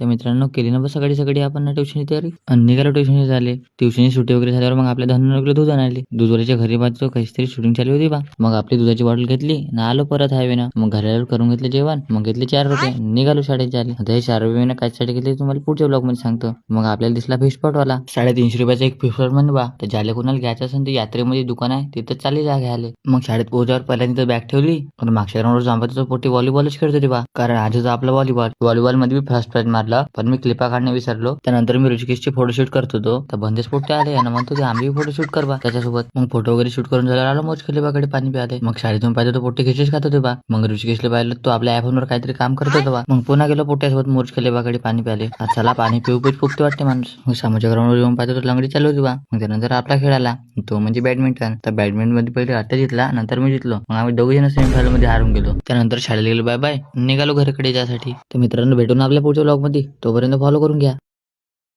तर मित्रांनो केली ना बस सकाळी सकाळी आपण ना ट्युशनची तयारी आणि निघालो ट्युशनची झाले. ट्युशनची सुट्टी वगैरे झाल्यावर मग आपल्या धनुला दूध आणायले. दूधवाल्याच्या घरी पाहतो काहीतरी शूटिंग चालू होती बा. मग आपली दुधाची बॉटल घेतली ना आलो परत हायवेनं. मग घरावर करून घेतले जेवण. मग घेतले 4 रुपये निघालो शाळेत जायला. आता हे 4 रुपये कायसाठी घेतले तुम्हाला पुढच्या ब्लॉग मध्ये सांगतो. मग आपल्याला दिसला फिश वाला 350 रुपयाचा एक फिश म्हणे बा. तर ज्याला कोणाला घ्यायचं असेल तर यात्रेमध्ये दुकान आहे तिथं चालले जा घ्यायला. मग शाळेत पोहोचल्यावर पहिल्यांदा बॅग ठेवली आणि मागच्या ग्राउंडवर जांबाचा पोटी व्हॉलीबॉलच खेळत होती बा. कारण आजच आपला व्हॉलीबॉल मध्ये फर्स्ट प्राइज मारला. पण मी क्लिपा काढणे विसरलो. त्यानंतर मी ऋषिकेशची फोटोशूट करत होतो तर बंदेच पोट्टे आले आणि म्हणतो की आम्ही फोटोशूट कर बा त्याच्यासोबत. मग फोटो वगैरे शूट करून झाल्यावर आलो मोज खलिफाकडे पाणी प्यायले. मग शाळेतून पाहिजे तो पोट्टे खिचेच खात होते बा. मग ऋषिकेशला पाहिलं तो आपल्या वर काहीतरी काम करत होता बा. मग पुन्हा गेलो पोट्ट्यासोबत मोज खलिफाकडे पाणी प्यायले. चला पाणी पिऊ फुकते वाटते माणूस. मग सामाच्या ग्राउंडवर येऊन पाहिजे तो लंगडी चालू होती बा. मग त्यानंतर आपला खेळ आला तो म्हणजे बॅडमिंटन. तर बॅडमिंटन मध्ये पहिले आत्ता जितला नंतर मी जितलो. मग आम्ही दोघे जण सेमीफायनल मध्ये हारून गेलो. त्यानंतर शाळेला गेलो बाय बाय निघालो घराकडे जायसाठी. तर मित्रांनो भेटून आपल्या पुढच्या ब्लॉग मध्ये तोपर्यंत फॉलो करून घ्या.